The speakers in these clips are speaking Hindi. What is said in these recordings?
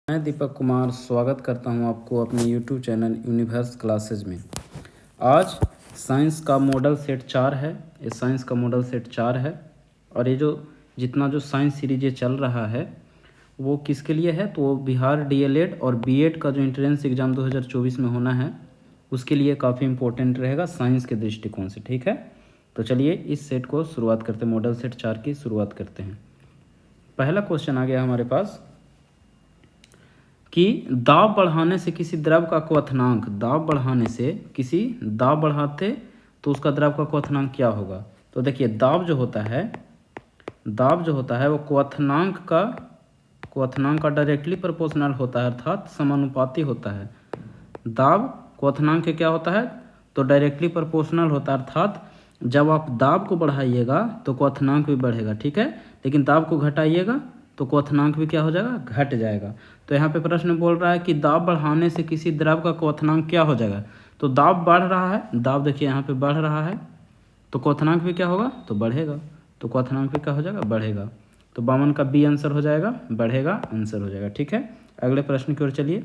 मैं दीपक कुमार स्वागत करता हूं आपको अपने YouTube चैनल यूनिवर्स क्लासेज में। आज साइंस का मॉडल सेट 4 है। ये साइंस का मॉडल सेट 4 है और ये जितना साइंस सीरीज ये चल रहा है वो किसके लिए है, तो वो बिहार DLED और B.Ed का जो एंट्रेंस एग्ज़ाम 2024 में होना है उसके लिए काफ़ी इंपॉर्टेंट रहेगा साइंस के दृष्टिकोण से। ठीक है, तो चलिए इस सेट को शुरुआत करते हैं, मॉडल सेट 4 की शुरुआत करते हैं। पहला क्वेश्चन आ गया हमारे पास कि दाब बढ़ाने से किसी द्रव का क्वथनांक, दाब बढ़ाने से किसी दाब बढ़ाते तो उसका द्रव का क्वथनांक क्या होगा। तो देखिए दाब जो होता है वो क्वथनांक का डायरेक्टली प्रोपोर्शनल होता है, अर्थात समानुपाती होता है। दाब क्वथनांक क्या होता है, तो डायरेक्टली प्रोपोर्शनल होता है, अर्थात जब आप दाब को बढ़ाइएगा तो क्वथनांक भी बढ़ेगा। ठीक है, लेकिन दाब को घटाइएगा तो क्वथनांक भी क्या हो जाएगा, घट जाएगा। तो यहाँ पे प्रश्न बोल रहा है कि दाब बढ़ाने से किसी द्रव का क्वथनांक क्या हो जाएगा। तो दाब बढ़ रहा है, दाब देखिए यहाँ पे बढ़ रहा है तो क्वथनांक भी क्या होगा, तो बढ़ेगा। तो क्वथनांक भी क्या हो जाएगा, बढ़ेगा। तो 52 का बी आंसर हो जाएगा, बढ़ेगा आंसर हो जाएगा। ठीक है, अगले प्रश्न की ओर चलिए।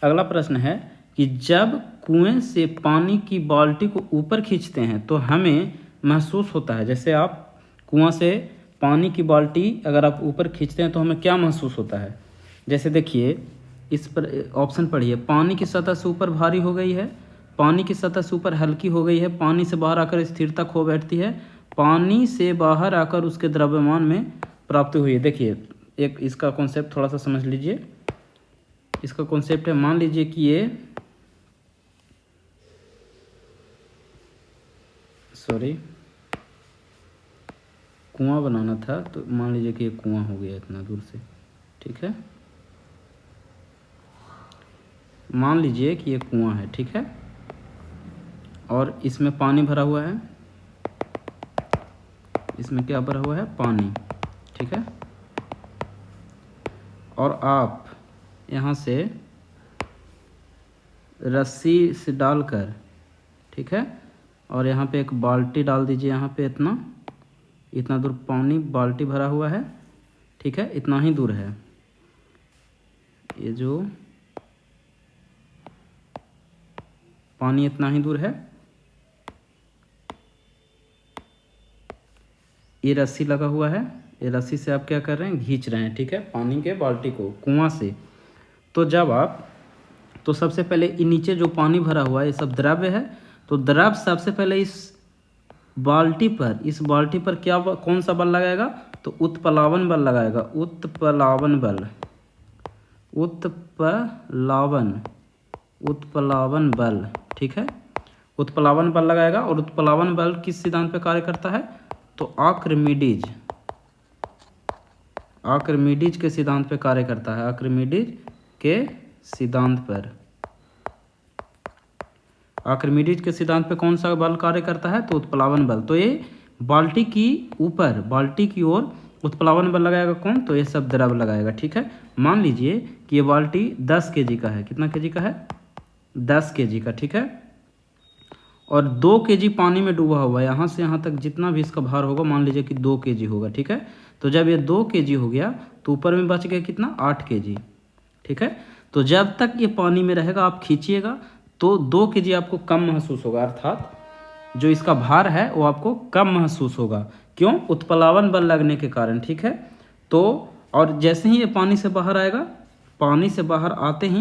अगला प्रश्न है कि जब कुएं से पानी की बाल्टी को ऊपर खींचते हैं तो हमें महसूस होता है, जैसे आप कुआं से पानी की बाल्टी अगर आप ऊपर खींचते हैं तो हमें क्या महसूस होता है। जैसे देखिए इस पर ऑप्शन पढ़िए, पानी की सतह से ऊपर भारी हो गई है, पानी की सतह से ऊपर हल्की हो गई है, पानी से बाहर आकर स्थिरता खो बैठती है, पानी से बाहर आकर उसके द्रव्यमान में प्राप्ति हुई है। देखिए एक इसका कॉन्सेप्ट थोड़ा सा समझ लीजिए। इसका कॉन्सेप्ट है, मान लीजिए कि ये कुआं बनाना था, तो मान लीजिए कि ये कुआं हो गया इतना दूर से। ठीक है, मान लीजिए कि ये कुआं है। ठीक है, और इसमें पानी भरा हुआ है, इसमें क्या भरा हुआ है, पानी। ठीक है, और आप यहाँ से रस्सी से डालकर, ठीक है, और यहाँ पे एक बाल्टी डाल दीजिए, यहाँ पे इतना दूर पानी बाल्टी भरा हुआ है। ठीक है, इतना ही दूर है, ये जो पानी इतना ही दूर है, ये रस्सी लगा हुआ है, ये रस्सी से आप क्या कर रहे हैं, खींच रहे हैं। ठीक है, पानी के बाल्टी को कुआं से। तो सबसे पहले नीचे जो पानी भरा हुआ है ये सब द्रव्य है, तो द्रव्य सबसे पहले इस बाल्टी पर कौन सा बल लगाएगा, तो उत्प्लावन बल लगाएगा। उत्प्लावन बल। ठीक है, उत्प्लावन बल लगाएगा, और उत्प्लावन बल किस सिद्धांत पे कार्य करता है, तो आर्किमिडीज के सिद्धांत पे कार्य करता है। आर्किमिडीज के सिद्धांत पे कौन सा बल कार्य करता है, तो उत्प्लावन बल। तो ये बाल्टी की ओर उत्प्लावन बल लगाएगा कौन, तो ये सब द्रव लगाएगा। ठीक है, मान लीजिए कि ये बाल्टी 10 kg का है, कितना kg का है, 10 kg का। ठीक है, और 2 kg पानी में डूबा हुआ है, यहाँ से यहाँ तक जितना भी इसका भार होगा मान लीजिए कि 2 kg होगा। ठीक है, तो जब ये 2 kg हो गया तो ऊपर में बच गया कितना, 8 kg। ठीक है, तो जब तक ये पानी में रहेगा आप खींचिएगा तो 2 kg आपको कम महसूस होगा, अर्थात जो इसका भार है वो आपको कम महसूस होगा। क्यों, उत्प्लावन बल लगने के कारण। ठीक है, तो और जैसे ही ये पानी से बाहर आएगा, पानी से बाहर आते ही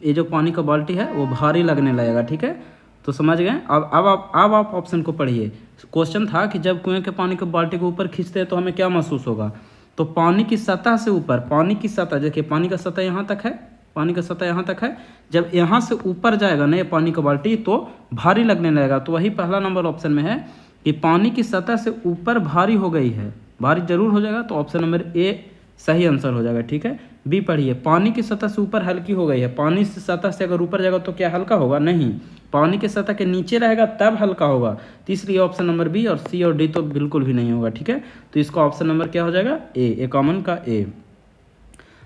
ये जो पानी का बाल्टी है वो भारी लगने लगेगा। ठीक है, तो समझ गए। अब आप ऑप्शन को पढ़िए। क्वेश्चन था कि जब कुएं के पानी को बाल्टी को ऊपर खींचते हैं तो हमें क्या महसूस होगा, तो पानी की सतह से ऊपर, देखिए पानी का सतह यहाँ तक है, जब यहाँ से ऊपर जाएगा ना ये पानी का बाल्टी तो भारी लगने लगेगा। तो वही पहला नंबर ऑप्शन में है कि पानी की सतह से ऊपर भारी हो गई है, भारी जरूर हो जाएगा, तो ऑप्शन नंबर ए सही आंसर हो जाएगा। ठीक है, बी पढ़िए, पानी की सतह से ऊपर हल्की हो गई है। पानी की सतह से अगर ऊपर जाएगा तो क्या हल्का होगा, नहीं, पानी की सतह के नीचे रहेगा तब हल्का होगा। तीसरी ऑप्शन नंबर बी, और सी और डी तो बिल्कुल भी नहीं होगा। ठीक है, तो इसका ऑप्शन नंबर क्या हो जाएगा, ए कॉमन का ए।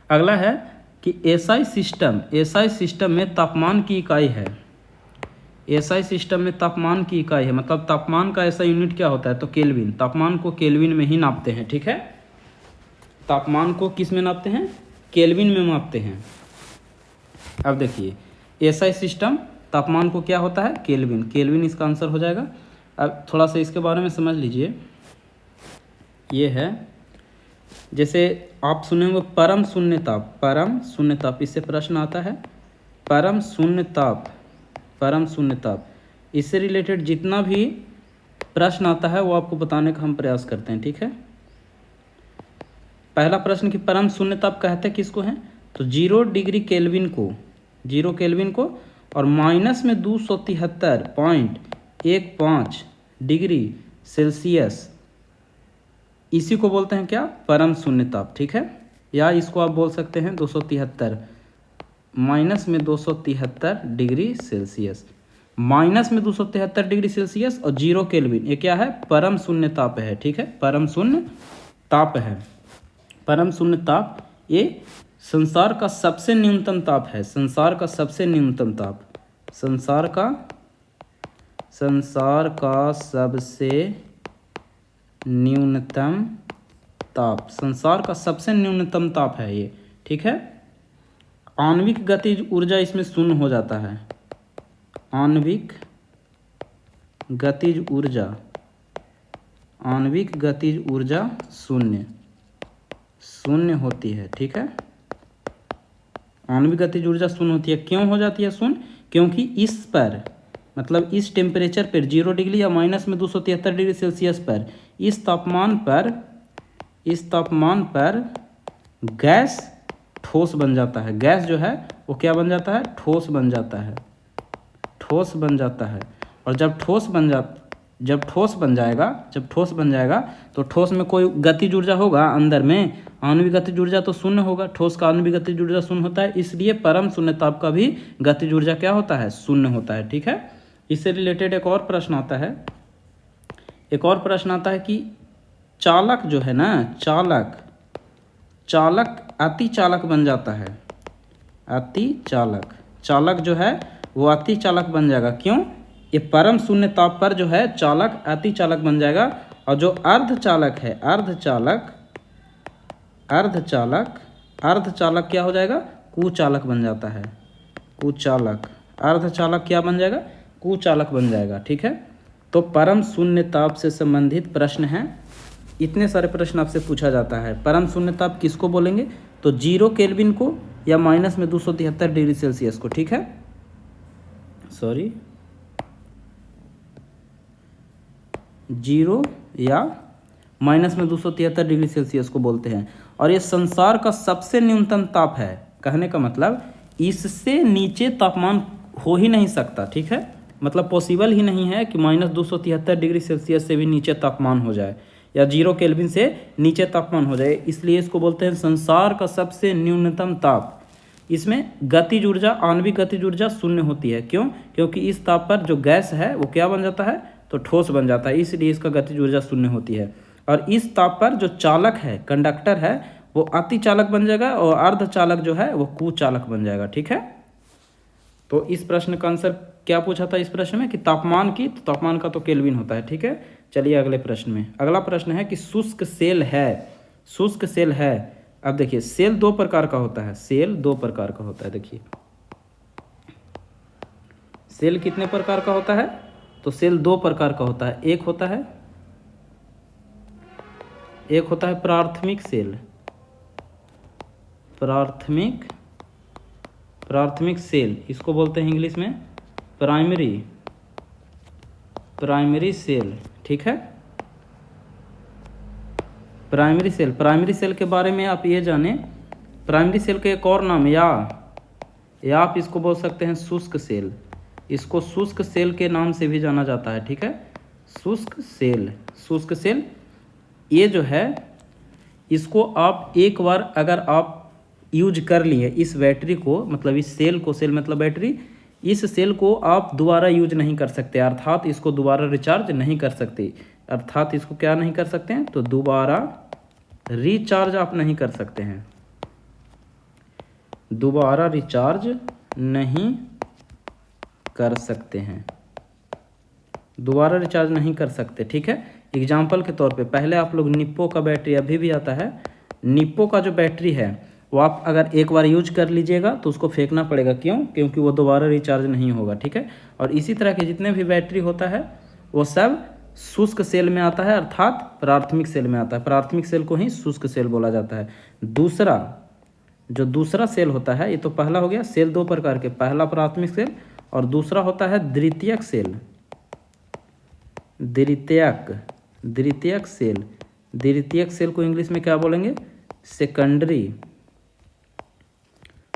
अगला है कि एसआई सिस्टम में तापमान की इकाई है। एसआई सिस्टम में तापमान की इकाई है, मतलब तापमान का ऐसा यूनिट क्या होता है, तो केल्विन। तापमान को केल्विन में ही नापते हैं। ठीक है, तापमान को किस में नापते हैं, केल्विन में मापते हैं। अब देखिए एसआई सिस्टम तापमान को क्या होता है, केल्विन, केल्विन इसका आंसर हो जाएगा। अब थोड़ा सा इसके बारे में समझ लीजिए। ये है जैसे आप सुने होंगे परम शून्य ताप, परम शून्य ताप, इससे प्रश्न आता है परम शून्य ताप, परम शून्य ताप। इससे रिलेटेड जितना भी प्रश्न आता है वो आपको बताने का हम प्रयास करते हैं, ठीक है। पहला प्रश्न कि परम शून्य ताप कहते किसको हैं, तो 0 डिग्री केल्विन को, 0 केल्विन को और माइनस में 273.15 डिग्री सेल्सियस, इसी को बोलते हैं क्या, परम शून्य ताप, ठीक है। या इसको आप बोल सकते हैं 273 माइनस में 273 डिग्री सेल्सियस, माइनस में 273 डिग्री सेल्सियस और 0 केल्विन, ये क्या है, परम शून्य ताप है, ठीक है, परम शून्य ताप है। परम शून्य ताप ये संसार का सबसे न्यूनतम ताप है, संसार का सबसे न्यूनतम ताप, संसार का सबसे न्यूनतम ताप, संसार का सबसे न्यूनतम ताप है ये, ठीक है। आणविक गतिज ऊर्जा इसमें शून्य हो जाता है, आणविक गतिज ऊर्जा, आणविक गतिज ऊर्जा शून्य होती है, ठीक है। आणविक गतिज ऊर्जा शून्य होती है, क्यों हो जाती है शून्य, क्योंकि इस पर मतलब इस टेम्परेचर पर 0 डिग्री या माइनस में 273 डिग्री सेल्सियस पर, इस तापमान पर गैस ठोस बन जाता है, गैस जो है वो क्या बन जाता है, ठोस बन जाता है, ठोस बन जाता है। और जब ठोस बन जाएगा तो ठोस में कोई गतिज ऊर्जा होगा अंदर में, आणविक गतिज ऊर्जा तो शून्य होगा, ठोस का आणविक गतिज ऊर्जा शून्य होता है, इसलिए परम शून्य ताप का भी गतिज ऊर्जा क्या होता है, शून्य होता है, ठीक है। इससे रिलेटेड एक और प्रश्न आता है, कि चालक जो है ना, चालक अति चालक बन जाता है, चालक जो है वो अति चालक बन जाएगा, क्यों, ये परम शून्य ताप पर जो है चालक अति चालक बन जाएगा। और जो अर्धचालक है, अर्धचालक क्या हो जाएगा, कुचालक बन जाता है, कुचालक, अर्धचालक क्या बन जाएगा, कुचालक बन जाएगा, ठीक है। तो परम शून्य ताप से संबंधित प्रश्न हैं, इतने सारे प्रश्न आपसे पूछा जाता है। परम शून्य ताप किसको बोलेंगे, तो 0 केल्विन को या माइनस में 273 डिग्री सेल्सियस को, ठीक है, सॉरी 0 या माइनस में 273 डिग्री सेल्सियस को बोलते हैं। और ये संसार का सबसे न्यूनतम ताप है, कहने का मतलब इससे नीचे तापमान हो ही नहीं सकता, ठीक है, मतलब पॉसिबल ही नहीं है कि माइनस 273 डिग्री सेल्सियस से भी नीचे तापमान हो जाए या 0 केल्विन से नीचे तापमान हो जाए, इसलिए इसको बोलते हैं संसार का सबसे न्यूनतम ताप। इसमें गतिज ऊर्जा, आणविक गतिज ऊर्जा शून्य होती है, क्यों, क्योंकि इस ताप पर जो गैस है वो क्या बन जाता है, तो ठोस बन जाता है, इसलिए इसका गतिज ऊर्जा शून्य होती है। और इस ताप पर जो चालक है, कंडक्टर है, वो अति चालक बन जाएगा और अर्धचालक जो है वो कुचालक बन जाएगा, ठीक है। तो इस प्रश्न का आंसर क्या पूछा था इस प्रश्न में, कि तापमान की, तो तापमान का तो केल्विन होता है, ठीक है। चलिए अगले प्रश्न में, अगला प्रश्न है कि शुष्क सेल है। अब देखिए सेल 2 प्रकार का होता है, सेल 2 प्रकार का होता है, देखिए सेल कितने प्रकार का होता है, तो सेल 2 प्रकार का होता है। एक होता है प्राथमिक सेल, प्राथमिक सेल, इसको बोलते हैं इंग्लिश में प्राइमरी सेल, ठीक है। प्राइमरी सेल के बारे में आप ये जानें, प्राइमरी सेल का एक और नाम या आप इसको बोल सकते हैं शुष्क सेल, इसको शुष्क सेल के नाम से भी जाना जाता है, ठीक है। शुष्क सेल ये जो है, इसको आप एक बार अगर आप यूज कर लिए इस बैटरी को, मतलब इस सेल को, सेल मतलब बैटरी, इस सेल को आप दोबारा यूज नहीं कर सकते, अर्थात इसको दोबारा रिचार्ज नहीं कर सकते, अर्थात इसको क्या नहीं कर सकते हैं, तो दोबारा रिचार्ज आप नहीं कर सकते हैं, दोबारा रिचार्ज नहीं कर सकते हैं, दोबारा रिचार्ज नहीं कर सकते, ठीक है। एग्जाम्पल के तौर पे पहले आप लोग निप्पो का बैटरी, अभी भी आता है, निप्पो का जो बैटरी है वो आप अगर एक बार यूज कर लीजिएगा तो उसको फेंकना पड़ेगा। क्यों? क्योंकि वो दोबारा रिचार्ज नहीं होगा, ठीक है। और इसी तरह के जितने भी बैटरी होता है वो सब शुष्क सेल में आता है, अर्थात प्राथमिक सेल में आता है। प्राथमिक सेल को ही शुष्क सेल बोला जाता है। जो दूसरा सेल होता है, ये तो पहला हो गया। सेल दो प्रकार के, पहला प्राथमिक सेल और दूसरा होता है द्वितीयक सेल। द्वितीयक सेल को इंग्लिश में क्या बोलेंगे?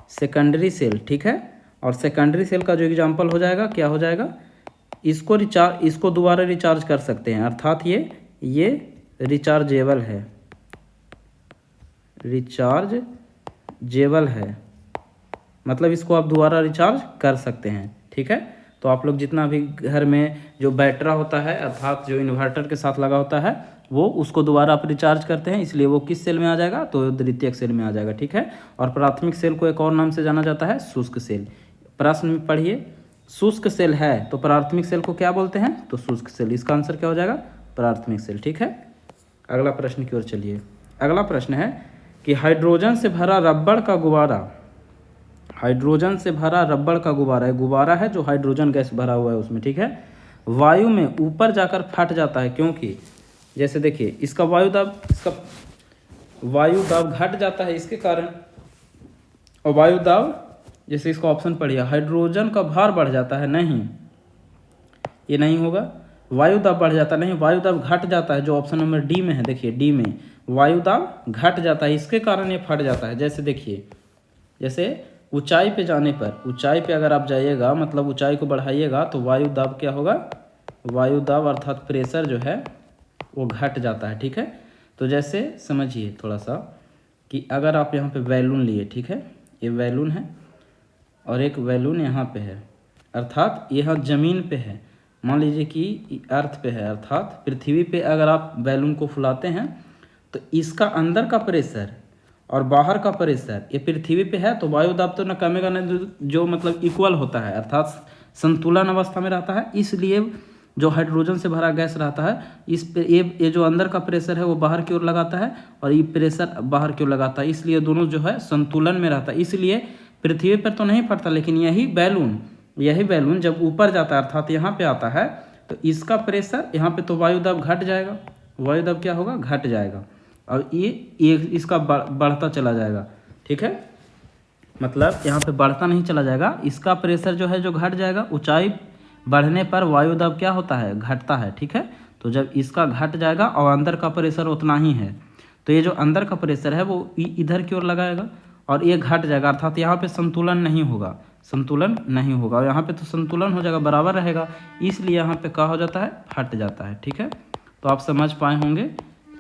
सेकेंडरी सेल, ठीक है। और सेकेंडरी सेल का जो एग्जांपल हो जाएगा, क्या हो जाएगा? इसको दोबारा रिचार्ज कर सकते हैं, अर्थात ये रिचार्जेबल है, मतलब इसको आप दोबारा रिचार्ज कर सकते हैं, ठीक है। तो आप लोग जितना भी घर में जो बैटरा होता है, अर्थात जो इन्वर्टर के साथ लगा होता है, वो उसको दोबारा आप रिचार्ज करते हैं, इसलिए वो किस सेल में आ जाएगा? तो द्वितीयक सेल में आ जाएगा, ठीक है। और प्राथमिक सेल को एक और नाम से जाना जाता है, शुष्क सेल। प्रश्न में पढ़िए, शुष्क सेल है तो प्राथमिक सेल को क्या बोलते हैं? तो शुष्क सेल। इसका आंसर क्या हो जाएगा? प्राथमिक सेल, ठीक है। अगला प्रश्न की ओर चलिए। अगला प्रश्न है कि हाइड्रोजन से भरा रबड़ का गुब्बारा है जो हाइड्रोजन गैस भरा हुआ है उसमें, ठीक है, वायु में ऊपर जाकर फट जाता है। क्योंकि जैसे देखिए, इसका वायु दाब घट जाता है इसके कारण, और वायु दाब, जैसे इसका ऑप्शन पढ़िए, हाइड्रोजन का भार बढ़ जाता है, नहीं, ये नहीं होगा। वायु दाब बढ़ जाता नहीं, वायु दाब घट जाता है, जो ऑप्शन नंबर डी में है। देखिए डी में वायु दाब घट जाता है, इसके कारण ये फट जाता है। जैसे देखिए, जैसे ऊंचाई पे जाने पर, ऊंचाई पे अगर आप जाइएगा, मतलब ऊंचाई को बढ़ाइएगा, तो वायु दाब क्या होगा? वायु दाब अर्थात प्रेशर जो है वो घट जाता है, ठीक है। तो जैसे समझिए थोड़ा सा कि अगर आप यहाँ पे बैलून लिए, ठीक है, ये बैलून है और एक बैलून यहाँ पे है, अर्थात यहाँ ज़मीन पे है, मान लीजिए कि अर्थ पे है, अर्थात पृथ्वी पे अगर आप बैलून को फुलाते हैं तो इसका अंदर का प्रेशर और बाहर का प्रेशर ये पृथ्वी पे है, तो वायु दाब तो न कमेगा न, जो मतलब इक्वल होता है, अर्थात संतुलन अवस्था में रहता है। इसलिए जो हाइड्रोजन से भरा गैस रहता है, इस पे ये जो अंदर का प्रेशर है वो बाहर की ओर लगाता है और ये प्रेशर बाहर की ओर लगाता है, इसलिए दोनों जो है संतुलन में रहता है। इसलिए पृथ्वी पर तो नहीं फटता, लेकिन यही बैलून जब ऊपर जाता है, अर्थात यहाँ पे आता है, तो इसका प्रेशर यहाँ पे, तो वायु दाब घट जाएगा। वायु दाब क्या होगा? घट जाएगा, और ये इसका बढ़ता चला जाएगा, ठीक है। मतलब यहाँ पे बढ़ता नहीं चला जाएगा, इसका प्रेशर जो है जो घट जाएगा। ऊंचाई बढ़ने पर वायु दाब क्या होता है? घटता है, ठीक है। तो जब इसका घट जाएगा और अंदर का प्रेशर उतना ही है, तो ये जो अंदर का प्रेशर है वो इधर की ओर लगाएगा और ये घट जाएगा, अर्थात यहाँ पे संतुलन नहीं होगा, और यहाँ पे तो संतुलन हो जाएगा, बराबर रहेगा, इसलिए यहाँ पे क्या हो जाता है? फट जाता है, ठीक है। तो आप समझ पाए होंगे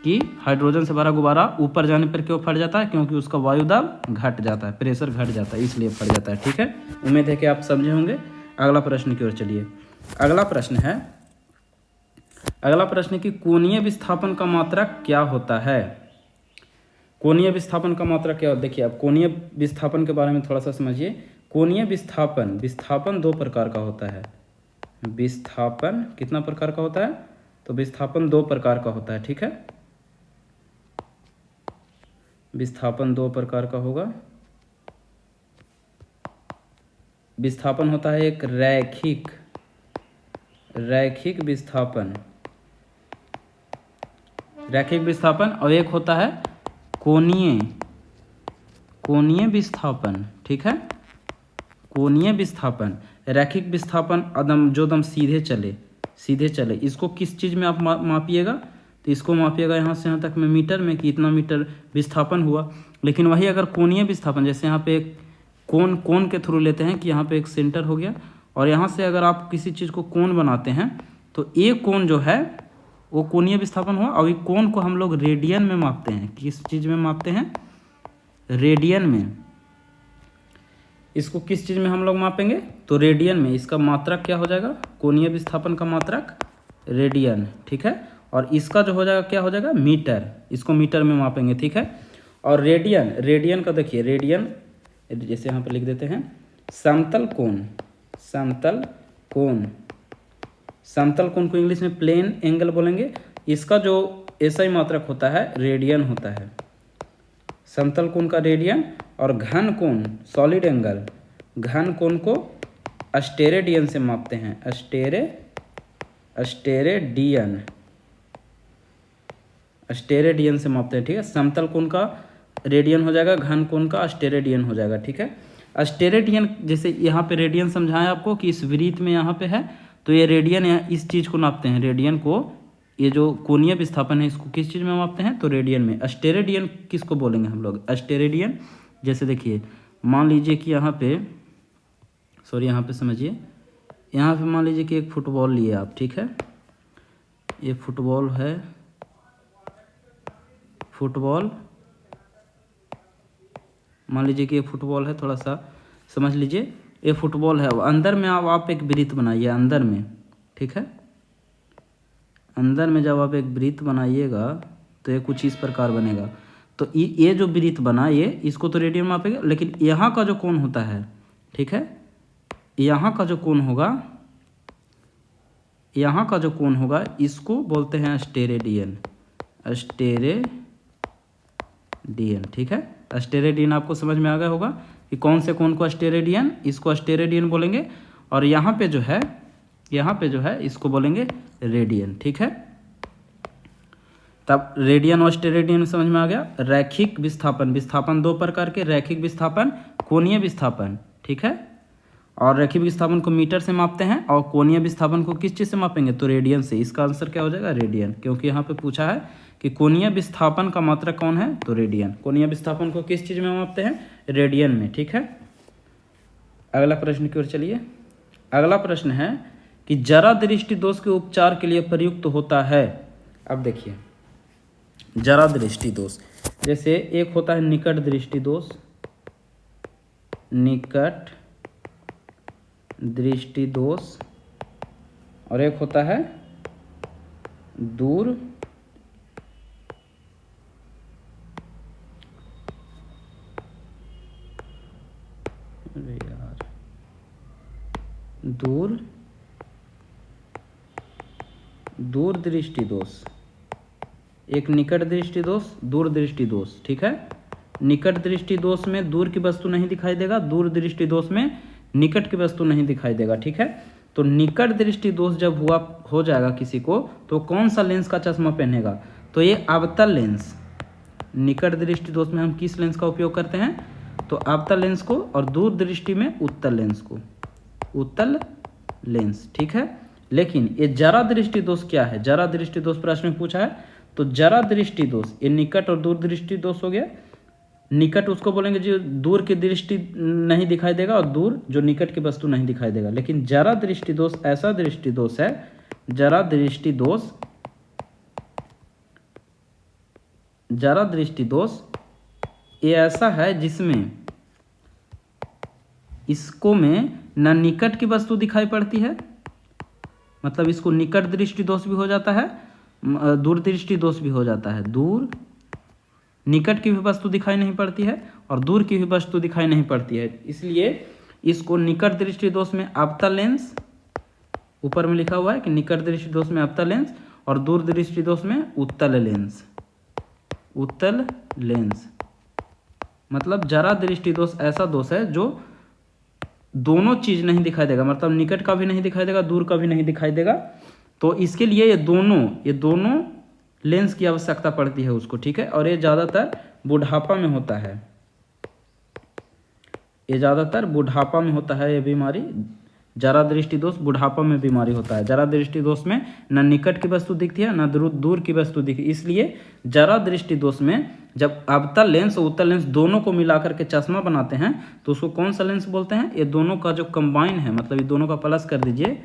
कि हाइड्रोजन से भरा गुब्बारा ऊपर जाने पर क्यों फट जाता है? क्योंकि उसका वायु दाब घट जाता है, प्रेशर घट जाता है, इसलिए फट जाता है, ठीक है। उम्मीद है कि आप समझे होंगे। अगला प्रश्न की ओर चलिए। अगला प्रश्न कि कोणीय विस्थापन का मात्रक क्या होता है? कोणीय विस्थापन का मात्रक क्या होता है? देखिए, आप कोणीय विस्थापन के बारे में थोड़ा सा समझिए। कोणीय विस्थापन दो प्रकार का होता है। विस्थापन कितना प्रकार का होता है? तो विस्थापन दो प्रकार का होता है, ठीक है। विस्थापन दो प्रकार का होगा। विस्थापन होता है एक रैखिक विस्थापन, और एक होता है कोणीय विस्थापन, ठीक है। कोणीय विस्थापन, रैखिक विस्थापन जो दम सीधे चले, इसको किस चीज़ में आप मापिएगा? तो इसको मापिएगा यहाँ से यहाँ तक में मीटर में, कि इतना मीटर विस्थापन हुआ। लेकिन वही अगर कोणीय विस्थापन, जैसे यहाँ पे एक कोण के थ्रू लेते हैं कि यहाँ पे एक सेंटर हो गया, और यहाँ से अगर आप किसी चीज़ को कोण बनाते हैं, तो ये कोण जो है वो कोणीय विस्थापन हुआ। और ये कोण को हम लोग रेडियन में मापते हैं। किस चीज़ में मापते हैं? रेडियन में। इसको किस चीज़ में हम लोग मापेंगे? तो रेडियन में। इसका मात्रक क्या हो जाएगा? कोणीय विस्थापन का मात्रक रेडियन, ठीक है। और इसका जो हो जाएगा क्या हो जाएगा? मीटर। इसको मीटर में मापेंगे, ठीक है। और रेडियन का देखिए, रेडियन जैसे यहाँ पर लिख देते हैं, समतल कोण को इंग्लिश में प्लेन एंगल बोलेंगे। इसका जो एसआई मात्रक होता है रेडियन होता है। समतल कोण का रेडियन और घन कोण सॉलिड एंगल, घन कोण को स्टेरेडियन से मापते हैं, स्टेरेडियन से मापते हैं, ठीक है। समतल कोण का रेडियन हो जाएगा, घन कोण का स्टेरेडियन हो जाएगा, ठीक है। स्टेरेडियन जैसे यहाँ पे रेडियन समझाया आपको कि इस वृत्त में यहाँ पे है, तो ये रेडियन इस चीज़ को नापते हैं, रेडियन को, ये जो कोणीय विस्थापन है इसको किस चीज़ में मापते हैं, तो रेडियन में। स्टेरेडियन किसको बोलेंगे हम लोग, स्टेरेडियन। जैसे देखिए मान लीजिए कि यहाँ पे, सॉरी यहाँ पे समझिए, यहाँ पे मान लीजिए कि एक फुटबॉल लिए आप, ठीक है, ये फुटबॉल है, फुटबॉल मान लीजिए कि ये फुटबॉल है, थोड़ा सा समझ लीजिए, ये फुटबॉल है, अंदर में आप एक वृत्त बनाइए अंदर में, ठीक है। अंदर में जब आप एक वृत्त बनाइएगा तो ये कुछ इस प्रकार बनेगा। तो ये जो वृत्त बना ये, इसको तो रेडियन मापेगा, लेकिन यहाँ का जो कोण होता है, ठीक है, यहाँ का जो कोण होगा, यहाँ का जो कोण होगा इसको बोलते हैं स्टेरेडियन, ठीक है। स्टेरेडियन आपको समझ में आ गया होगा कि कौन से कोण को स्टेरेडियन, इसको स्टेरेडियन बोलेंगे, और यहाँ पे जो है इसको बोलेंगे रेडियन, ठीक है। तब रेडियन और स्टेरेडियन समझ में आ गया। रैखिक विस्थापन, विस्थापन दो प्रकार के, रैखिक विस्थापन, कोणीय विस्थापन, ठीक है। और रैखिक विस्थापन को मीटर से मापते हैं, और कोणीय विस्थापन को किस चीज़ से मापेंगे, तो रेडियन से। इसका आंसर क्या हो जाएगा, रेडियन, क्योंकि यहाँ पे पूछा है कि कोणीय विस्थापन का मात्रक कौन है, तो रेडियन। कोणीय विस्थापन को किस चीज़ में मापते हैं, रेडियन में, ठीक है। अगला प्रश्न की ओर चलिए। अगला प्रश्न है कि जरा दृष्टि दोष के उपचार के लिए प्रयुक्त होता है। अब देखिए जरा दृष्टि दोष, जैसे एक होता है निकट दृष्टि दोष, निकट दृष्टि दोष, और एक होता है दूर दूर दृष्टि दोष। एक निकट दृष्टि दोष, दूर दृष्टि दोष, ठीक है। निकट दृष्टि दोष में दूर की वस्तु नहीं दिखाई देगा, दूर दृष्टि दोष में निकट की वस्तु नहीं दिखाई देगा, ठीक है। तो निकट दृष्टि दोष जब हो जाएगा किसी को, तो कौन सा लेंस का चश्मा पहनेगा, तो ये अवतल लेंस। निकट दृष्टि दोष में हम किस लेंस का उपयोग करते हैं, तो अवतल लेंस को, और दूर दृष्टि में उत्तल लेंस को, उत्तल लेंस, ठीक है। लेकिन ये जरा दृष्टि दोष क्या है, जरा दृष्टि दोष प्रश्न में पूछा है, तो जरा दृष्टि दोष ये निकट और दूर दृष्टि दोष हो गया। निकट उसको बोलेंगे जो दूर की दृष्टि नहीं दिखाई देगा, और दूर जो निकट की वस्तु नहीं दिखाई देगा। लेकिन जरा दृष्टि दोष ऐसा दृष्टि दोष है, जरा दृष्टि दोष ये ऐसा है जिसमें इसको में न निकट की वस्तु दिखाई पड़ती है, मतलब इसको निकट दृष्टि दोष भी हो जाता है, दूर दृष्टि दोष भी हो जाता है। दूर निकट की भी वस्तु दिखाई नहीं पड़ती है, और दूर की भी वस्तु दिखाई नहीं पड़ती है, इसलिए इसको निकट दृष्टि दोष में अवतल लेंस, ऊपर में लिखा हुआ है कि निकट दृष्टि दोष में अवतल लेंस, और दूर दृष्टि दोष में उत्तल लेंस, उत्तल लेंस। मतलब जरा दृष्टि दोष ऐसा दोष है जो दोनों चीज नहीं दिखाई देगा, मतलब निकट का भी नहीं दिखाई देगा, दूर का भी नहीं दिखाई देगा। तो इसके लिए ये दोनों लेंस की आवश्यकता पड़ती है उसको, ठीक है। और ये ज़्यादातर बुढ़ापा में होता है, ये ज़्यादातर बुढ़ापा में होता है ये बीमारी। जरा दृष्टि दोष बुढ़ापा में बीमारी होता है। जरा दृष्टि दोष में न निकट की वस्तु दिखती है न दूर की वस्तु दिखती है, इसलिए जरा दृष्टि दोष में जब अवतल लेंस और उत्तल लेंस दोनों को मिलाकर के चश्मा बनाते हैं तो उसको कौन सा लेंस बोलते हैं, ये दोनों का जो कंबाइन है, मतलब ये दोनों का प्लस कर दीजिए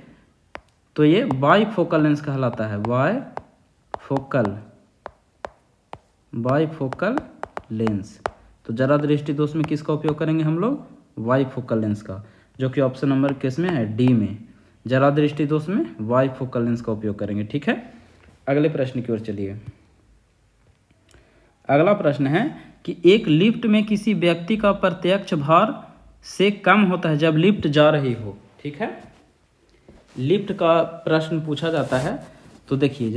तो ये बाईफोकल लेंस कहलाता है। Bifocal lens. तो जरा दृष्टि दोष में किसका उपयोग करेंगे हम लोग, बाईफोकल लेंस का, जो कि ऑप्शन नंबर किस में है, डी में। जरा दृष्टि दोष में बाईफोकल लेंस का उपयोग करेंगे, ठीक है। अगले प्रश्न की ओर चलिए। अगला प्रश्न है कि एक लिफ्ट में किसी व्यक्ति का प्रत्यक्ष भार से कम होता है जब लिफ्ट जा रही हो, ठीक है। लिफ्ट का प्रश्न पूछा जाता है, तो देखिए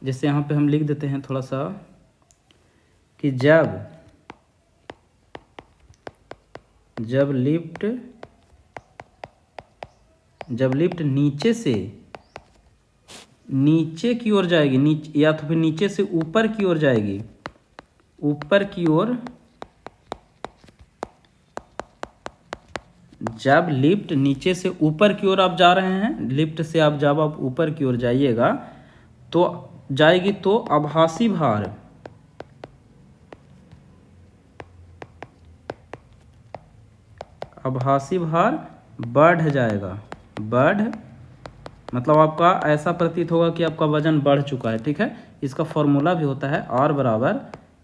जैसे यहाँ पे हम लिख देते हैं थोड़ा सा कि जब जब लिफ्ट नीचे से नीचे की ओर जाएगी, नीचे या तो फिर नीचे से ऊपर की ओर जाएगी, ऊपर की ओर, जब लिफ्ट नीचे से ऊपर की ओर आप जा रहे हैं, लिफ्ट से आप जब आप ऊपर की ओर जाइएगा तो जाएगी तो आभासी भार, आभासी भार बढ़ जाएगा। बढ़ मतलब आपका ऐसा प्रतीत होगा कि आपका वजन बढ़ चुका है, ठीक है। इसका फॉर्मूला भी होता है R बराबर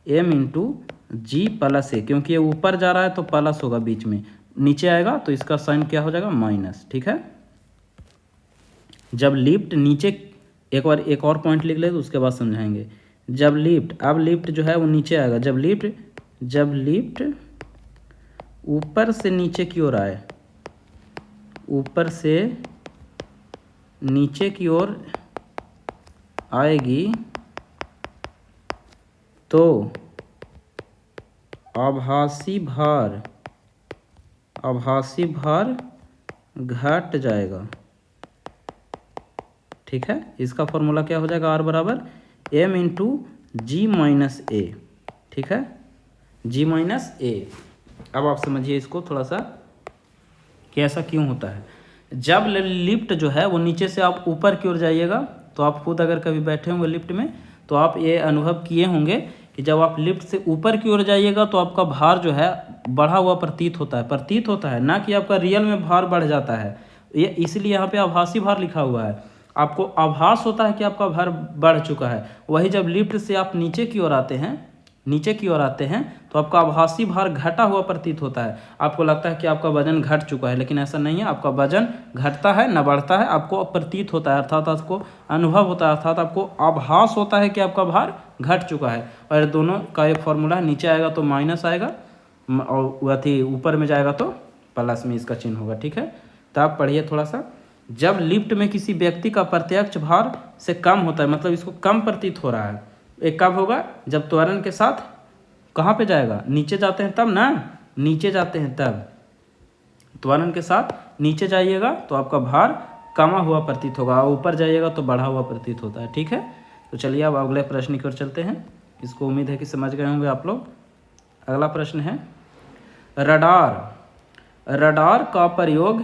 M इंटू जी प्लस ए, क्योंकि ये ऊपर जा रहा है तो प्लस होगा, बीच में नीचे आएगा तो इसका साइन क्या हो जाएगा, माइनस, ठीक है। जब लिफ्ट नीचे, एक बार एक और पॉइंट लिख ले तो उसके बाद समझाएंगे। जब लिफ्ट, अब लिफ्ट जो है वो नीचे आएगा, जब लिफ्ट ऊपर से नीचे की ओर आए, ऊपर से नीचे की ओर आएगी तो आभासी भार घट जाएगा, ठीक है। इसका फॉर्मूला क्या हो जाएगा, R बराबर M इंटू जी माइनस ए, ठीक है, जी माइनस ए। अब आप समझिए इसको थोड़ा सा कि ऐसा क्यों होता है। जब लिफ्ट जो है वो नीचे से आप ऊपर की ओर जाइएगा, तो आप खुद अगर कभी बैठे होंगे लिफ्ट में तो आप ये अनुभव किए होंगे कि जब आप लिफ्ट से ऊपर की ओर जाइएगा तो आपका भार जो है बढ़ा हुआ प्रतीत होता है, ना कि आपका रियल में भार बढ़ जाता है। ये इसलिए यहाँ पे आभासी भार लिखा हुआ है, आपको आभास होता है कि आपका भार बढ़ चुका है। वही जब लिफ्ट से आप नीचे की ओर आते हैं तो आपका आभासी भार घटा हुआ प्रतीत होता है। आपको लगता है कि आपका वजन घट चुका है, लेकिन ऐसा नहीं है, आपका वजन घटता है न बढ़ता है, आपको प्रतीत होता है, अर्थात आपको अनुभव होता है, अर्थात आपको आभास होता है कि आपका भार घट चुका है। और दोनों का एक फॉर्मूला है, नीचे आएगा तो माइनस आएगा और अथी ऊपर में जाएगा तो प्लस में इसका चिन्ह होगा, ठीक है। तो आप पढ़िए थोड़ा सा। जब लिफ्ट में किसी व्यक्ति का प्रत्यक्ष भार से कम होता है, मतलब इसको कम प्रतीत हो रहा है, एक कब होगा, जब त्वरण के साथ कहाँ पे जाएगा, नीचे जाते हैं तब ना, नीचे जाते हैं तब, त्वरण के साथ नीचे जाइएगा तो आपका भार कमा हुआ प्रतीत होगा, ऊपर जाइएगा तो बढ़ा हुआ प्रतीत होता है, ठीक है। तो चलिए अब अगले प्रश्न की ओर चलते हैं। इसको उम्मीद है कि समझ गए होंगे आप लोग। अगला प्रश्न है, रडार का प्रयोग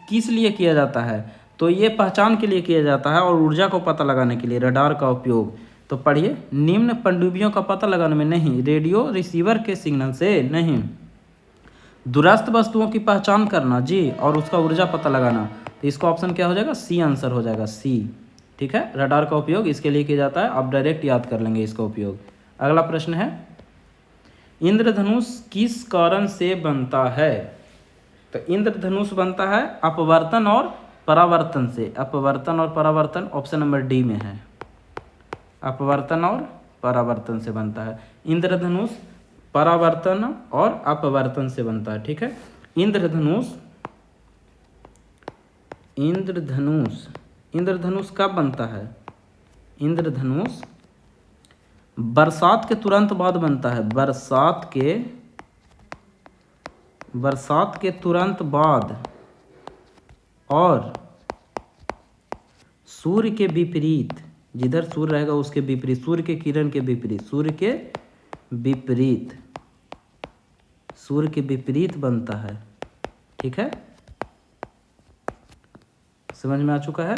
किस लिए किया जाता है। तो ये पहचान के लिए किया जाता है और ऊर्जा को पता लगाने के लिए रडार का उपयोग। तो पढ़िए, निम्न पनडुब्बियों का पता लगाने में नहीं, रेडियो रिसीवर के सिग्नल से नहीं, दूरस्थ वस्तुओं की पहचान करना जी, और उसका ऊर्जा पता लगाना। तो इसका ऑप्शन क्या हो जाएगा, सी आंसर हो जाएगा, सी, ठीक है। रडार का उपयोग इसके लिए किया जाता है, आप डायरेक्ट याद कर लेंगे इसका उपयोग। अगला प्रश्न है, इंद्रधनुष किस कारण से बनता है। तो इंद्रधनुष बनता है अपवर्तन और परावर्तन से, अपवर्तन और परावर्तन ऑप्शन नंबर डी में है, अपवर्तन और परावर्तन से बनता है। इंद्रधनुष परावर्तन और अपवर्तन से बनता है, ठीक है। इंद्रधनुष कब बनता है, इंद्रधनुष बरसात के तुरंत बाद बनता है, बरसात के तुरंत बाद, और सूर्य के विपरीत, जिधर सूर्य रहेगा उसके विपरीत, सूर्य के किरण के विपरीत, सूर्य के विपरीत बनता है, ठीक है। समझ में आ चुका है।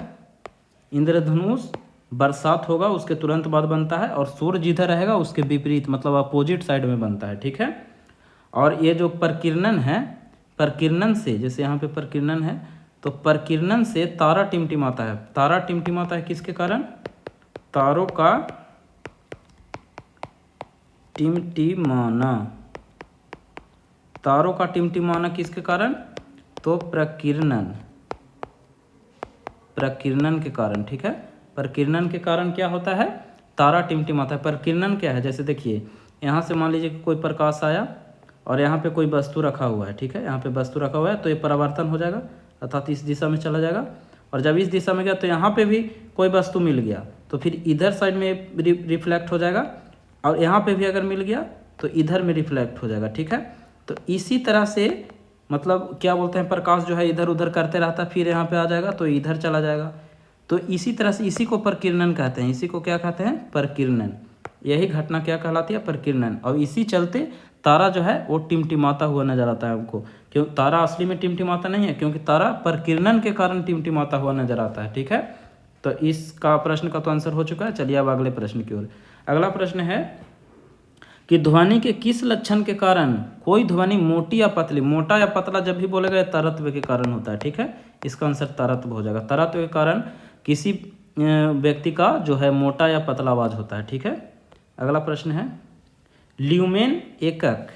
इंद्रधनुष बरसात होगा उसके तुरंत बाद बनता है, और सूर्य जिधर रहेगा उसके विपरीत, मतलब अपोजिट साइड में बनता है, ठीक है। और ये जो प्रकीर्णन है, प्रकीर्णन से, जैसे यहाँ पे प्रकीर्णन है, तो प्रकीर्णन से तारा टिमटिमाता है। तारा टिमटिमाता है किसके कारण, तारों का टिमटिमाना, तारों का टिमटिमाना किसके कारण, तो प्रकीर्णन के कारण, ठीक है। प्रकीर्णन के कारण क्या होता है, तारा टिमटिमाता है। प्रकीर्णन क्या है, जैसे देखिए यहाँ से मान लीजिए कि कोई प्रकाश आया और यहाँ पे कोई वस्तु रखा हुआ है, ठीक है, यहाँ पे वस्तु रखा हुआ है, तो ये परावर्तन हो जाएगा, अर्थात इस दिशा में चला जाएगा। और जब इस दिशा में गया तो यहाँ पे भी कोई वस्तु मिल गया तो फिर इधर साइड में रिफ्लेक्ट हो जाएगा, और यहाँ पे भी अगर मिल गया तो इधर में रिफ्लेक्ट हो जाएगा, ठीक है। तो इसी तरह से मतलब क्या बोलते हैं, प्रकाश जो है इधर उधर करते रहता है, फिर यहाँ पे आ जाएगा तो इधर चला जाएगा। तो इसी तरह से इसी को प्रकीर्णन कहते हैं। इसी को क्या कहते हैं, प्रकीर्णन। यही घटना क्या कहलाती है, प्रकीर्णन। और इसी चलते तारा जो है वो टिमटिमाता हुआ नजर आता है हमको। क्यों, तारा असली में टिमटिमाता नहीं है, क्योंकि तारा प्रकीर्णन के कारण टिमटिमाता हुआ नजर आता है। ठीक है, तो इसका प्रश्न का तो आंसर हो चुका है। चलिए अब अगले प्रश्न की ओर। अगला प्रश्न है कि ध्वनि के किस लक्षण के कारण कोई ध्वनि मोटी या पतली, मोटा या पतला जब भी बोलेगा ये तरत्व के कारण होता है। ठीक है, इसका आंसर तरत्व हो जाएगा। तरत्व के कारण किसी व्यक्ति का जो है मोटा या पतला आवाज होता है। ठीक है, अगला प्रश्न है ल्यूमेन एकक,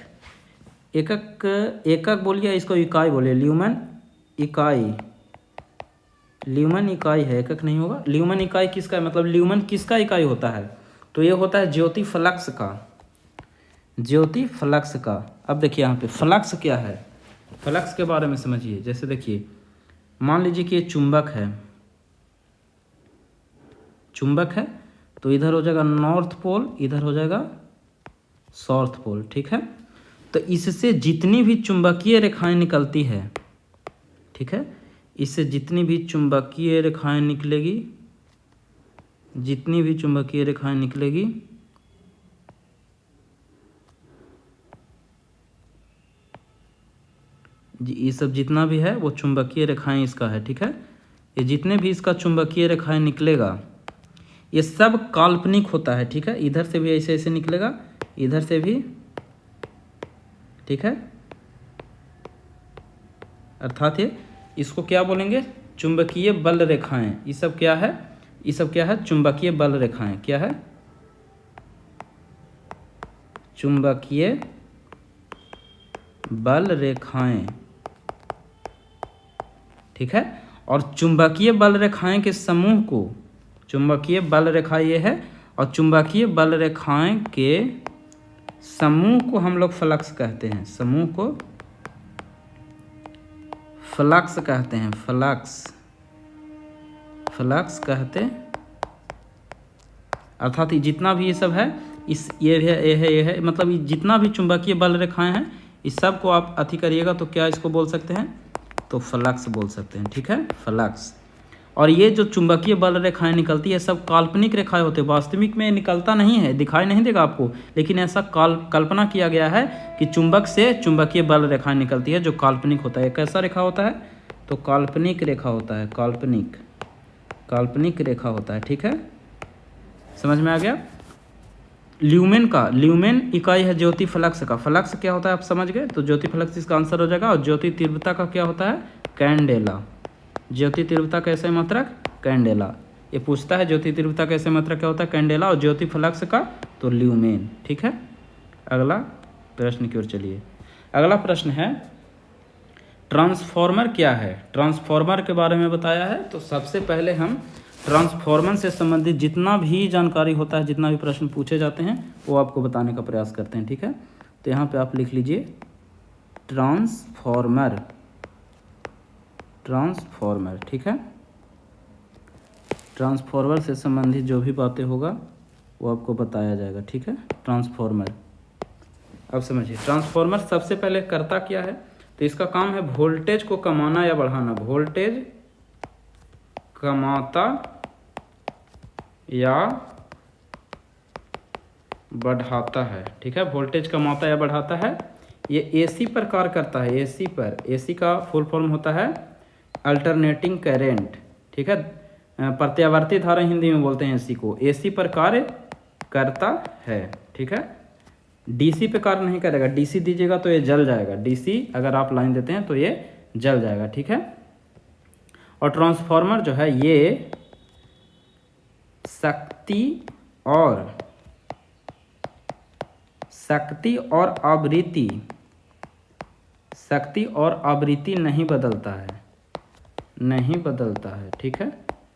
एकक बोलिए, इसको इकाई बोलिए, ल्यूमेन इकाई, ल्यूमेन इकाई है, एकक नहीं होगा। ल्यूमेन इकाई किसका है, मतलब ल्यूमेन किसका इकाई होता है, तो ये होता है ज्योति फ्लक्स का, ज्योति फ्लक्स का। अब देखिए यहाँ पे फ्लक्स क्या है, फ्लक्स के बारे में समझिए। जैसे देखिए मान लीजिए कि ये चुंबक है, चुंबक है, तो इधर हो जाएगा नॉर्थ पोल, इधर हो जाएगा साउथ पोल। ठीक है, तो इससे जितनी भी चुंबकीय रेखाएं निकलती है, ठीक है, इससे जितनी भी चुंबकीय रेखाएं निकलेगी, जितनी भी चुंबकीय रेखाएं निकलेगी, ये सब जितना भी है वो चुंबकीय रेखाएं इसका है। ठीक है, ये जितने भी इसका चुंबकीय रेखाएं निकलेगा ये सब काल्पनिक होता है। ठीक है, इधर से भी ऐसे ऐसे निकलेगा, इधर से भी। ठीक है, अर्थात ये इसको क्या बोलेंगे, चुंबकीय बल रेखाएं। ये सब क्या है, ये सब क्या है, चुंबकीय बल रेखाएं। क्या है, चुंबकीय बल रेखाएं। ठीक है, और चुंबकीय बल रेखाएं के समूह को, चुंबकीय बल रेखा ये है, और चुंबकीय बल रेखाएं के समूह को हम लोग फ्लक्स कहते हैं, समूह को फ्लक्स कहते हैं, फ्लक्स, फ्लक्स कहते, अर्थात जितना भी ये सब है, इस ये है, मतलब ये जितना भी चुंबकीय बल रेखाएं हैं इस सब को आप अति करिएगा तो क्या इसको बोल सकते हैं, तो फ्लक्स बोल सकते हैं। ठीक है, फ्लक्स। और ये जो चुंबकीय बल रेखाएं निकलती है सब काल्पनिक रेखाएं होते हैं, वास्तविक में निकलता नहीं है, दिखाई नहीं देगा आपको, लेकिन ऐसा कल्पना किया गया है कि चुंबक से चुंबकीय बल रेखाएं निकलती है जो काल्पनिक होता है। कैसा रेखा होता है, तो काल्पनिक रेखा होता है, काल्पनिक, काल्पनिक रेखा होता है। ठीक है, समझ में आ गया। ल्यूमेन का, ल्यूमेन इकाई है ज्योति फ्लक्स का। फ्लक्स क्या होता है आप समझ गए, तो ज्योति फ्लक्स इसका आंसर हो जाएगा। और ज्योति तीव्रता का क्या होता है, कैंडेला। ज्योति तीव्रता कैसे मात्रक, कैंडेला। ये पूछता है ज्योति तीव्रता कैसे मात्रक क्या होता है, कैंडेला। और ज्योति फ्लक्स का तो ल्यूमेन। ठीक है, अगला प्रश्न की ओर चलिए। अगला प्रश्न है ट्रांसफॉर्मर क्या है। ट्रांसफॉर्मर के बारे में बताया है, तो सबसे पहले हम ट्रांसफॉर्मर से संबंधित जितना भी जानकारी होता है, जितना भी प्रश्न पूछे जाते हैं वो आपको बताने का प्रयास करते हैं। ठीक है, तो यहाँ पे आप लिख लीजिए ट्रांसफॉर्मर, ट्रांसफॉर्मर। ठीक है, ट्रांसफॉर्मर से संबंधित जो भी बातें होगा वो आपको बताया जाएगा। ठीक है, ट्रांसफॉर्मर। अब समझिए ट्रांसफॉर्मर सबसे पहले करता क्या है, तो इसका काम है वोल्टेज को कमाना या बढ़ाना, वोल्टेज कमाता या बढ़ाता है। ठीक है, वोल्टेज कमाता या बढ़ाता है। ये एसी पर कार्य करता है, एसी पर, एसी का फुल फॉर्म होता है अल्टरनेटिंग करेंट। ठीक है, प्रत्यावर्ती धारा हिंदी में बोलते हैं एसी को। एसी पर कार्य करता है। ठीक है, डीसी पे कार्य नहीं करेगा, डीसी दीजिएगा तो ये जल जाएगा, डीसी अगर आप लाइन देते हैं तो ये जल जाएगा। ठीक है, और ट्रांसफॉर्मर जो है ये शक्ति और आवृत्ति, शक्ति और आवृत्ति नहीं बदलता है, नहीं बदलता है। ठीक है,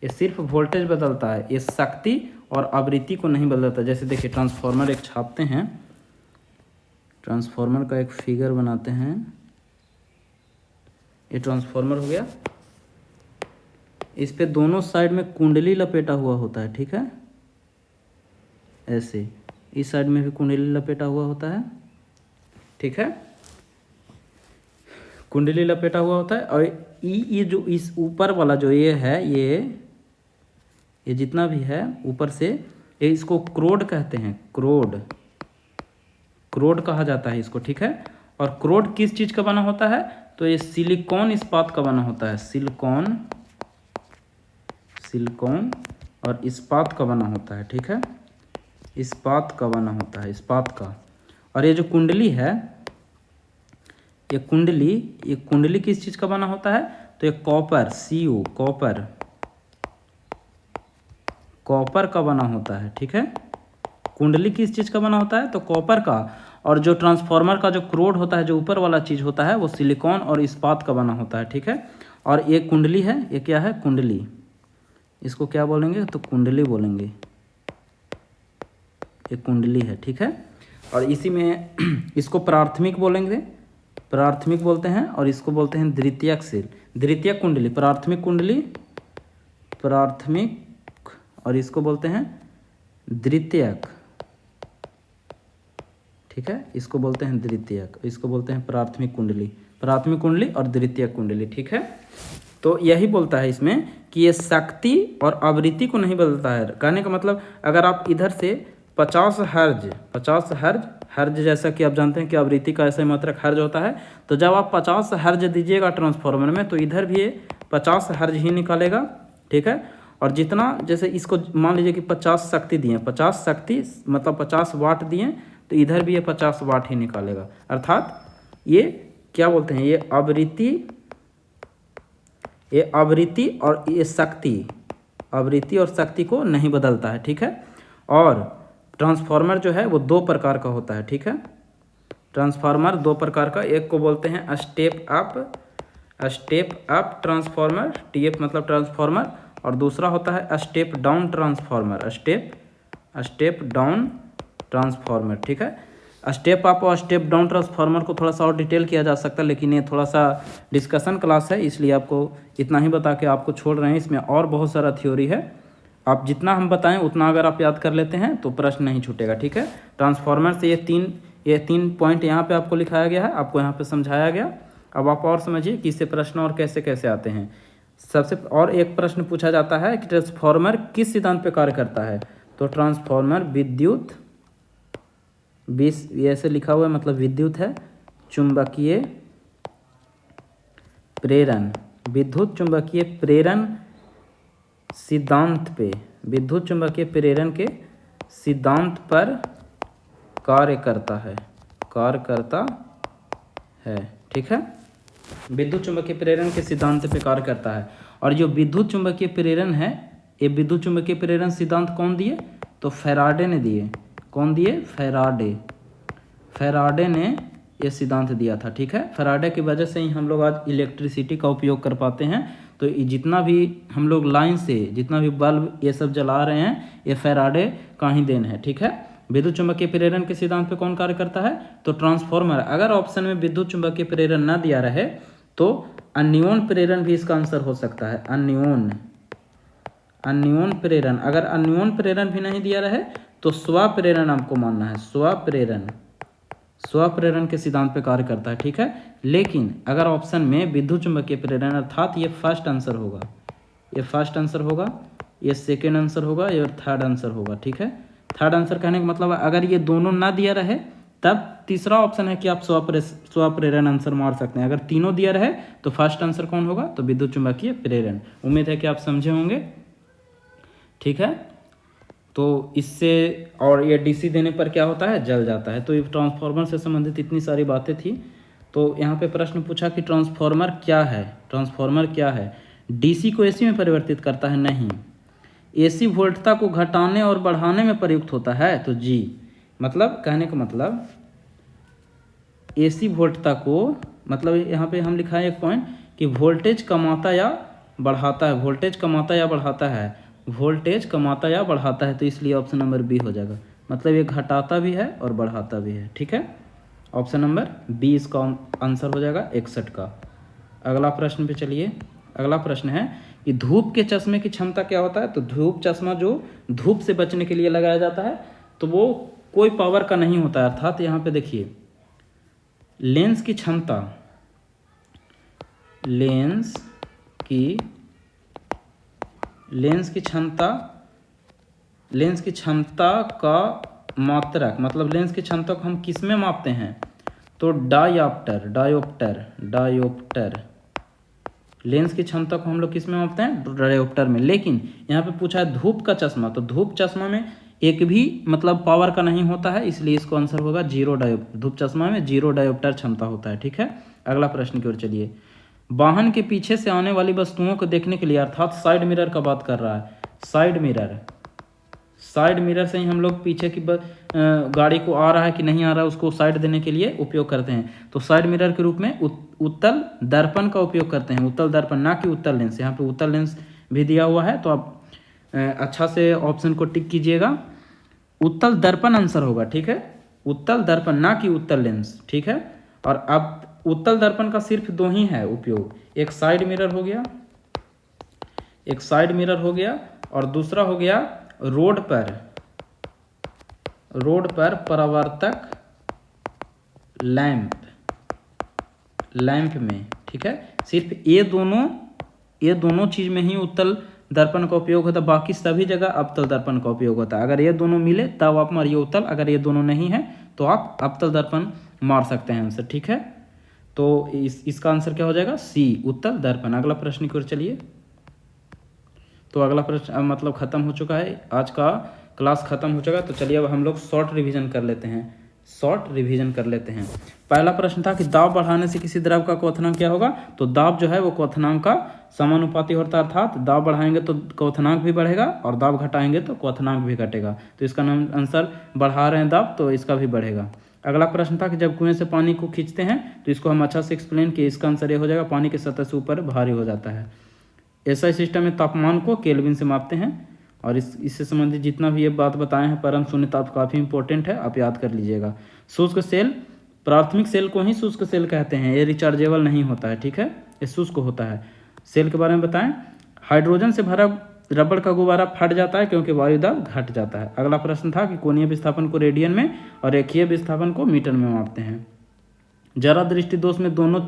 ये सिर्फ वोल्टेज बदलता है, ये शक्ति और आवृत्ति को नहीं बदलता। जैसे देखिए ट्रांसफॉर्मर एक छापते हैं, ट्रांसफॉर्मर का एक फिगर बनाते हैं। ये ट्रांसफॉर्मर हो गया, इस पे दोनों साइड में कुंडली लपेटा हुआ होता है। ठीक है, ऐसे इस साइड में भी कुंडली लपेटा हुआ होता है। ठीक है, कुंडली लपेटा हुआ होता है। और ये जो इस ऊपर वाला जो ये है, ये जितना भी है ऊपर से, ये इसको क्रोड कहते हैं। क्रोड कहा जाता है इसको, ठीक है। और क्रोड किस चीज़ का बना होता है? तो ये सिलिकॉन इस्पात का बना होता है। सिलिकॉन और इस्पात का बना होता है, ठीक है। इस्पात का बना होता है, इस्पात का। और ये जो कुंडली है, ये कुंडली किस चीज़ का बना होता है? तो ये कॉपर, कॉपर का बना होता है, ठीक है। कुंडली किस चीज़ का बना होता है? तो कॉपर का। और जो ट्रांसफार्मर का जो क्रोड होता है, जो ऊपर वाला चीज़ होता है, वो सिलिकॉन और इस्पात का बना होता है, ठीक है। और ये कुंडली है, ये क्या है? कुंडली। इसको क्या बोलेंगे? तो कुंडली बोलेंगे। ये कुंडली है, ठीक है। और इसी में इसको प्राथमिक बोलेंगे, प्राथमिक बोलते हैं। और इसको बोलते हैं द्वितीयक सेल, द्वितीयक कुंडली, प्राथमिक कुंडली, प्राथमिक। और इसको बोलते हैं द्वितीयक, ठीक है। इसको बोलते हैं द्वितीयक, इसको बोलते हैं प्राथमिक कुंडली और द्वितीयक कुंडली, ठीक है। तो यही बोलता है इसमें कि ये शक्ति और आवृत्ति को नहीं बदलता है। कहने का मतलब, अगर आप इधर से 50 हर्ज जैसा कि आप जानते हैं कि आवृत्ति का ऐसा मात्रक हर्ज होता है, तो जब आप 50 हर्ज दीजिएगा ट्रांसफार्मर में, तो इधर भी 50 हर्ज ही निकालेगा, ठीक है। और जितना, जैसे इसको मान लीजिए कि 50 शक्ति दिए, 50 शक्ति मतलब 50 वाट दिए, तो इधर भी ये 50 वाट ही निकालेगा। अर्थात ये क्या बोलते हैं, ये आवृत्ति और ये शक्ति, आवृत्ति और शक्ति को नहीं बदलता है, ठीक है। और ट्रांसफार्मर जो है वो 2 प्रकार का होता है, ठीक है। ट्रांसफार्मर 2 प्रकार का, एक को बोलते हैं स्टेप अप ट्रांसफार्मर, TF मतलब ट्रांसफार्मर। और दूसरा होता है step down transformer, step down transformer, ठीक है। स्टेप अप और स्टेप डाउन ट्रांसफार्मर को थोड़ा सा और डिटेल किया जा सकता है, लेकिन ये थोड़ा सा डिस्कशन क्लास है, इसलिए आपको इतना ही बता के आपको छोड़ रहे हैं। इसमें और बहुत सारा थ्योरी है, आप जितना हम बताएं उतना अगर आप याद कर लेते हैं तो प्रश्न नहीं छूटेगा, ठीक है। ट्रांसफार्मर से ये तीन पॉइंट यहाँ पे आपको लिखाया गया है, आपको यहाँ पे समझाया गया। अब आप और समझिए कि इससे प्रश्न और कैसे कैसे आते हैं। सबसे और एक प्रश्न पूछा जाता है कि ट्रांसफार्मर किस सिद्धांत पे कार्य करता है? तो ट्रांसफार्मर विद्युत, ऐसे लिखा हुआ है, मतलब विद्युत है, चुंबकीय प्रेरण, विद्युत चुंबकीय प्रेरण सिद्धांत पे, विद्युत चुंबकीय प्रेरण के सिद्धांत पर कार्य करता है, ठीक है। विद्युत चुंबकीय प्रेरण के सिद्धांत पे कार्य करता है। और जो विद्युत चुंबकीय प्रेरण है, ये विद्युत चुंबकीय प्रेरण सिद्धांत कौन दिए? तो फैराडे ने दिए। कौन दिए? फैराडे ने ये सिद्धांत दिया था, ठीक है। फैराडे की वजह से ही हम लोग आज इलेक्ट्रिसिटी का उपयोग कर पाते हैं। तो जितना भी हम लोग लाइन से जितना भी बल्ब ये सब जला रहे हैं, ये फैराडे का ही देन है, ठीक है। विद्युत चुंबकीय प्रेरण के सिद्धांत पे कौन कार्य करता है? तो ट्रांसफार्मर। अगर ऑप्शन में विद्युत चुंबकीय प्रेरण ना दिया रहे तो अन्योन प्रेरण भी इसका आंसर हो सकता है। अन्योन प्रेरण, अगर अन्योन प्रेरण भी नहीं दिया रहे तो स्वप्रेरण आपको मानना है। स्वप्रेरण के सिद्धांत पे कार्य करता है, ठीक है। लेकिन अगर ऑप्शन में विद्युत चुंबकीय प्रेरण, अर्थात ये फर्स्ट आंसर होगा, ये सेकेंड आंसर होगा, ये थर्ड आंसर होगा, ठीक है। थर्ड आंसर कहने का मतलब अगर ये दोनों ना दिया रहे तब तीसरा ऑप्शन है कि आप स्वप्रेरण आंसर मार सकते हैं। अगर तीनों दिया रहे तो फर्स्ट आंसर कौन होगा? तो विद्युत चुंबकीय प्रेरण। उम्मीद है कि आप समझे होंगे, ठीक है। तो इससे, और ये डीसी देने पर क्या होता है? जल जाता है। तो ये ट्रांसफार्मर से संबंधित इतनी सारी बातें थी। तो यहाँ पे प्रश्न पूछा कि ट्रांसफार्मर क्या है? डीसी को एसी में परिवर्तित करता है? नहीं। एसी वोल्टता को घटाने और बढ़ाने में प्रयुक्त होता है? तो जी। मतलब कहने का मतलब एसी वोल्टता को, मतलब यहाँ पे हम लिखा है एक पॉइंट कि वोल्टेज कमाता या बढ़ाता है, वोल्टेज कमाता या बढ़ाता है, तो इसलिए ऑप्शन नंबर बी हो जाएगा। मतलब ये घटाता भी है और बढ़ाता भी है, ठीक है। ऑप्शन नंबर बी इसका आंसर हो जाएगा 61 का। अगला प्रश्न पे चलिए। अगला प्रश्न है कि धूप के चश्मे की क्षमता क्या होता है? तो धूप चश्मा जो धूप से बचने के लिए लगाया जाता है, तो वो कोई पावर का नहीं होता है। अर्थात यहाँ पे देखिए, लेंस की क्षमता लेंस की क्षमता का मात्रक, मतलब लेंस की क्षमता को हम किस में मापते हैं, तो डायोप्टर लेंस की क्षमता को हम लोग किस में मापते हैं, डायोप्टर में। लेकिन यहाँ पे पूछा है धूप का चश्मा, तो धूप चश्मा में एक भी मतलब पावर का नहीं होता है, इसलिए इसको आंसर होगा जीरो डायोप्टर। धूप चश्मा में जीरो डायोप्टर क्षमता होता है। ठीक है, अगला प्रश्न की ओर चलिए। वाहन के पीछे से आने वाली वस्तुओं को देखने के लिए, अर्थात साइड मिरर का बात कर रहा है। साइड मिरर से ही हम लोग पीछे की गाड़ी को आ रहा है कि नहीं आ रहा है उसको साइड देने के लिए उपयोग करते हैं। तो साइड मिरर के रूप में उत्तल दर्पण का उपयोग करते हैं। उत्तल दर्पण, ना कि उत्तल लेंस। यहाँ पे उत्तल लेंस भी दिया हुआ है, तो आप अच्छा से ऑप्शन को टिक कीजिएगा। उत्तल दर्पण आंसर होगा। ठीक है, उत्तल दर्पण, ना कि उत्तल लेंस। ठीक है, और अब उत्तल दर्पण का सिर्फ दो ही है उपयोग, एक साइड मिरर हो गया और दूसरा हो गया रोड पर परावर्तक लैंप में। ठीक है, सिर्फ ये दोनों चीज में ही उत्तल दर्पण का उपयोग होता है, बाकी सभी जगह अवतल दर्पण का उपयोग होता है। अगर ये दोनों मिले तब आप मारिए उत्तल, अगर ये दोनों नहीं है तो आप अवतल दर्पण मार सकते हैं आंसर। ठीक है, तो इसका आंसर क्या हो जाएगा, सी, उत्तल दर्पण। अगला प्रश्न की ओर चलिए। तो अगला प्रश्न मतलब खत्म हो चुका है, आज का क्लास खत्म हो चुका है। तो चलिए अब हम लोग शॉर्ट रिवीजन कर लेते हैं। पहला प्रश्न था कि दाब बढ़ाने से किसी द्रव का क्वथनांक क्या होगा, तो दाब जो है वो क्वथनांक का समानुपाती होता है, अर्थात दाब बढ़ाएंगे तो क्वथनांक भी बढ़ेगा और दाब घटाएंगे तो क्वथनांक भी घटेगा। तो इसका नाम आंसर, बढ़ा रहे हैं दाब तो इसका भी बढ़ेगा। अगला प्रश्न था कि जब कुएं से पानी को खींचते हैं तो इसको हम अच्छा से एक्सप्लेन किए, इसका आंसर ये हो जाएगा पानी की सतह से ऊपर भारी हो जाता है। एसआई सिस्टम में तापमान को केल्विन से मापते हैं। और इससे संबंधित जितना भी ये बात बताए हैं परम शून्य ताप काफ़ी इंपॉर्टेंट है, आप याद कर लीजिएगा। शुष्क सेल, प्राथमिक सेल को ही शुष्क सेल कहते हैं, ये रिचार्जेबल नहीं होता है। ठीक है, ये शुष्क होता है। सेल के बारे में बताएं। हाइड्रोजन से भरा रबड़ का गुब्बारा फट जाता है क्योंकि वायु दाब घट जाता है। अगला प्रश्न था कि कोणीय विस्थापन को रेडियन में और रेखीय विस्थापन को मीटर में मापते हैं। जरा दृष्टि दोष में दोनों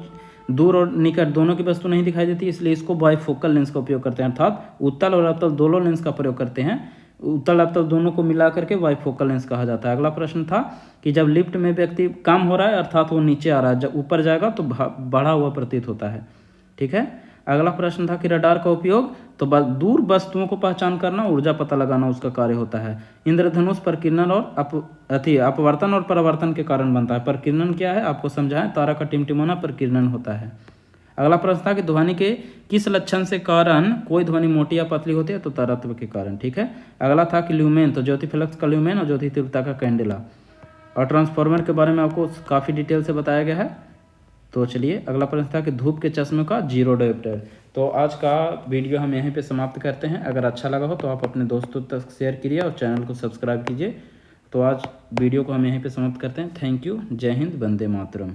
दूर और निकट दोनों की वस्तु नहीं दिखाई देती, इसलिए इसको बाइफोकल लेंस का उपयोग करते हैं, अर्थात उत्तल और अवतल दोनों लेंस का प्रयोग करते हैं। उत्तल अवतल दोनों को मिला करके बाइफोकल लेंस कहा जाता है। अगला प्रश्न था कि जब लिफ्ट में व्यक्ति कम हो रहा है अर्थात वो नीचे आ रहा है, जब ऊपर जाएगा तो बढ़ा हुआ प्रतीत होता है। ठीक है, अगला प्रश्न था कि रडार का उपयोग, तो दूर वस्तुओं को पहचान करना, ऊर्जा पता लगाना उसका कार्य होता है। इंद्रधनुष प्रकीर्णन और अपवर्तन और परावर्तन के कारण बनता है। प्रकीर्णन क्या है आपको समझाएं, तारा का टिमटिमाना प्रकीर्णन होता है। अगला प्रश्न था कि ध्वनि के किस लक्षण से कारण कोई ध्वनि मोटी या पतली होती है, तो तरत्व के कारण। ठीक है, अगला था कि ल्यूमेन, तो ज्योति फ्लक्स का ल्यूमेन और ज्योति तीव्रता का कैंडेला। और ट्रांसफार्मर के बारे में आपको काफ़ी डिटेल से बताया गया है। तो चलिए अगला प्रश्न था कि धूप के चश्मे का जीरो डायोप्टर। तो आज का वीडियो हम यहीं पे समाप्त करते हैं। अगर अच्छा लगा हो तो आप अपने दोस्तों तक शेयर कीजिए और चैनल को सब्सक्राइब कीजिए। तो आज वीडियो को हम यहीं पे समाप्त करते हैं। थैंक यू, जय हिंद, वंदे मातरम।